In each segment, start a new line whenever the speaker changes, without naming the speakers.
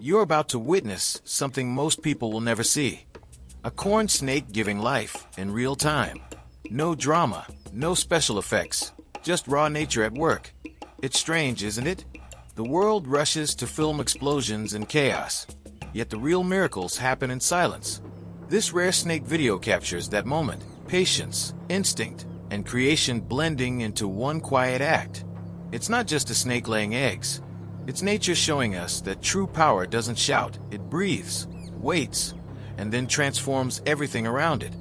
You're about to witness something most people will never see. A corn snake giving life in real time. No drama, no special effects, just raw nature at work. It's strange, isn't it? The world rushes to film explosions and chaos, yet the real miracles happen in silence. This rare snake video captures that moment, patience, instinct, and creation blending into one quiet act. It's not just a snake laying eggs. It's nature showing us that true power doesn't shout, it breathes, waits, and then transforms everything around it.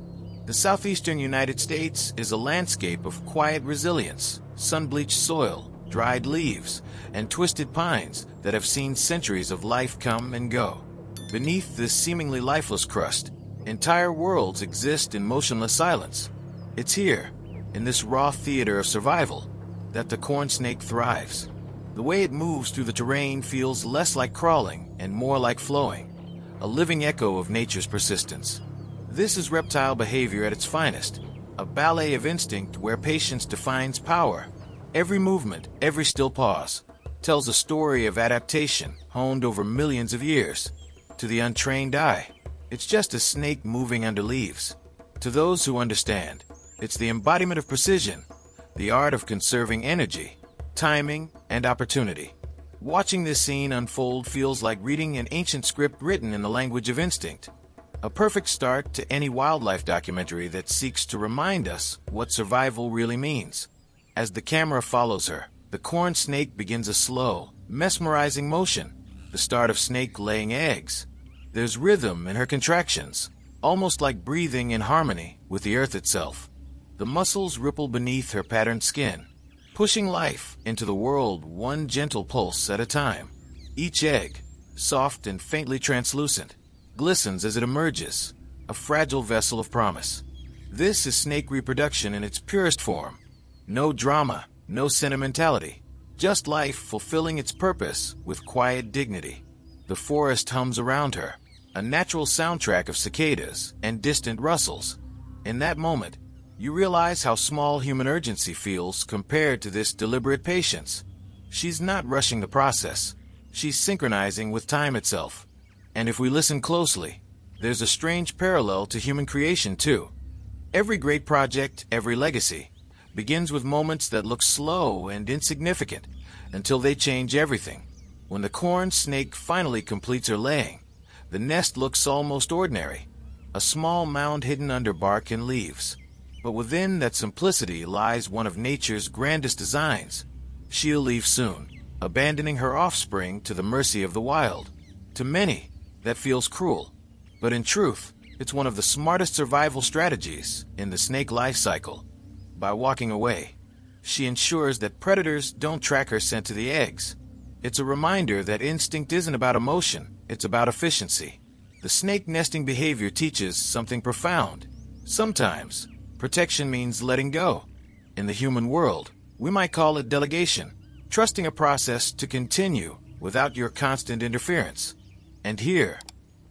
The southeastern United States is a landscape of quiet resilience, sun-bleached soil, dried leaves, and twisted pines that have seen centuries of life come and go. Beneath this seemingly lifeless crust, entire worlds exist in motionless silence. It's here, in this raw theater of survival, that the corn snake thrives. The way it moves through the terrain feels less like crawling and more like flowing, a living echo of nature's persistence. This is reptile behavior at its finest, a ballet of instinct where patience defines power. Every movement, every still pause, tells a story of adaptation honed over millions of years. To the untrained eye, it's just a snake moving under leaves. To those who understand, it's the embodiment of precision, the art of conserving energy, timing, and opportunity. Watching this scene unfold feels like reading an ancient script written in the language of instinct. A perfect start to any wildlife documentary that seeks to remind us what survival really means. As the camera follows her, the corn snake begins a slow, mesmerizing motion, the start of snake laying eggs. There's rhythm in her contractions, almost like breathing in harmony with the earth itself. The muscles ripple beneath her patterned skin, pushing life into the world one gentle pulse at a time. Each egg, soft and faintly translucent, glistens as it emerges, a fragile vessel of promise. This is snake reproduction in its purest form. No drama, no sentimentality, just life fulfilling its purpose with quiet dignity. The forest hums around her, a natural soundtrack of cicadas and distant rustles. In that moment, you realize how small human urgency feels compared to this deliberate patience. She's not rushing the process. She's synchronizing with time itself. And if we listen closely, there's a strange parallel to human creation too. Every great project, every legacy, begins with moments that look slow and insignificant until they change everything. When the corn snake finally completes her laying, the nest looks almost ordinary, a small mound hidden under bark and leaves. But within that simplicity lies one of nature's grandest designs. She'll leave soon, abandoning her offspring to the mercy of the wild. To many, that feels cruel, but in truth, it's one of the smartest survival strategies in the snake life cycle. By walking away, she ensures that predators don't track her scent to the eggs. It's a reminder that instinct isn't about emotion, it's about efficiency. The snake nesting behavior teaches something profound. Sometimes, protection means letting go. In the human world, we might call it delegation, trusting a process to continue without your constant interference. And here,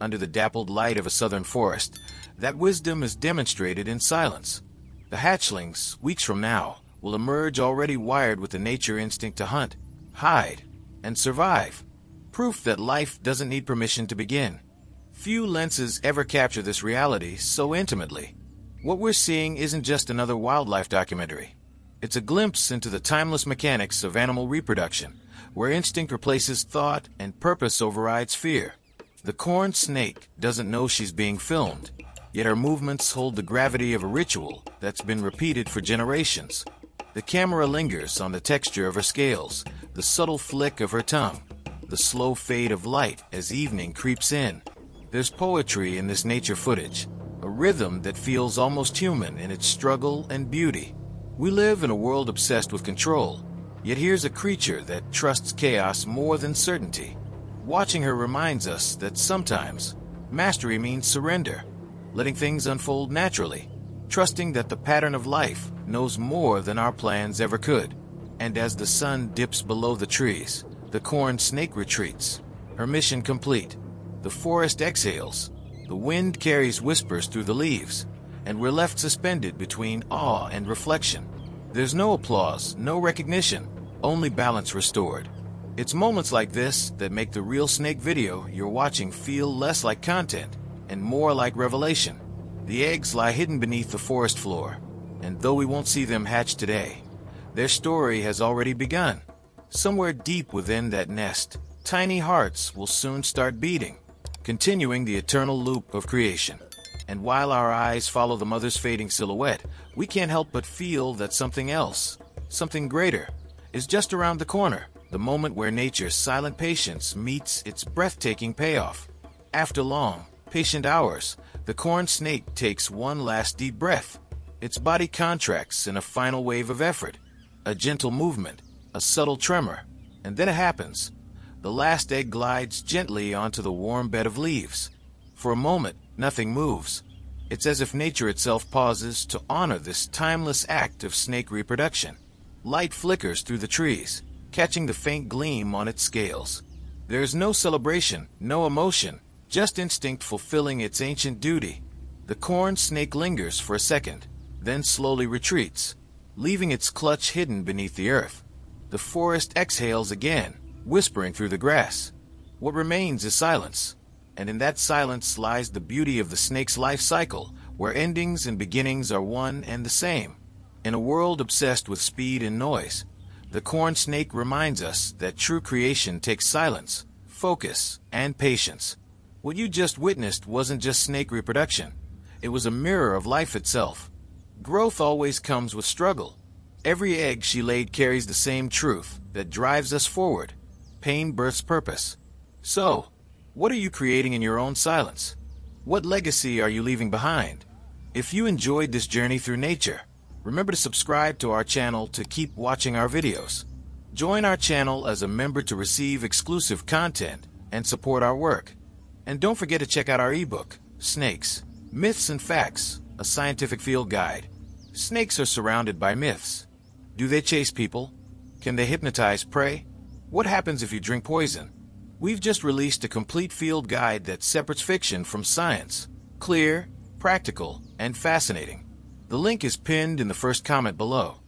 under the dappled light of a southern forest, that wisdom is demonstrated in silence. The hatchlings, weeks from now, will emerge already wired with the nature instinct to hunt, hide, and survive. Proof that life doesn't need permission to begin. Few lenses ever capture this reality so intimately. What we're seeing isn't just another wildlife documentary. It's a glimpse into the timeless mechanics of animal reproduction, where instinct replaces thought and purpose overrides fear. The corn snake doesn't know she's being filmed, yet her movements hold the gravity of a ritual that's been repeated for generations. The camera lingers on the texture of her scales, the subtle flick of her tongue, the slow fade of light as evening creeps in. There's poetry in this nature footage, a rhythm that feels almost human in its struggle and beauty. We live in a world obsessed with control, yet here's a creature that trusts chaos more than certainty. Watching her reminds us that sometimes mastery means surrender, letting things unfold naturally, trusting that the pattern of life knows more than our plans ever could. And as the sun dips below the trees, the corn snake retreats, her mission complete. The forest exhales, the wind carries whispers through the leaves, and we're left suspended between awe and reflection. There's no applause, no recognition, only balance restored. It's moments like this that make the real snake video you're watching feel less like content and more like revelation. The eggs lie hidden beneath the forest floor, and though we won't see them hatch today, their story has already begun. Somewhere deep within that nest, tiny hearts will soon start beating, continuing the eternal loop of creation. And while our eyes follow the mother's fading silhouette, we can't help but feel that something else, something greater, is just around the corner. The moment where nature's silent patience meets its breathtaking payoff. After long, patient hours, the corn snake takes one last deep breath. Its body contracts in a final wave of effort. A gentle movement, a subtle tremor, and then it happens. The last egg glides gently onto the warm bed of leaves. For a moment, nothing moves. It's as if nature itself pauses to honor this timeless act of snake reproduction. Light flickers through the trees, catching the faint gleam on its scales. There is no celebration, no emotion, just instinct fulfilling its ancient duty. The corn snake lingers for a second, then slowly retreats, leaving its clutch hidden beneath the earth. The forest exhales again, whispering through the grass. What remains is silence, and in that silence lies the beauty of the snake's life cycle, where endings and beginnings are one and the same. In a world obsessed with speed and noise, the corn snake reminds us that true creation takes silence, focus, and patience. What you just witnessed wasn't just snake reproduction. It was a mirror of life itself. Growth always comes with struggle. Every egg she laid carries the same truth that drives us forward. Pain births purpose. So, what are you creating in your own silence? What legacy are you leaving behind? If you enjoyed this journey through nature, remember to subscribe to our channel to keep watching our videos. Join our channel as a member to receive exclusive content and support our work. And don't forget to check out our ebook, Snakes, Myths and Facts, a scientific field guide. Snakes are surrounded by myths. Do they chase people? Can they hypnotize prey? What happens if you drink poison? We've just released a complete field guide that separates fiction from science. Clear, practical, and fascinating. The link is pinned in the first comment below.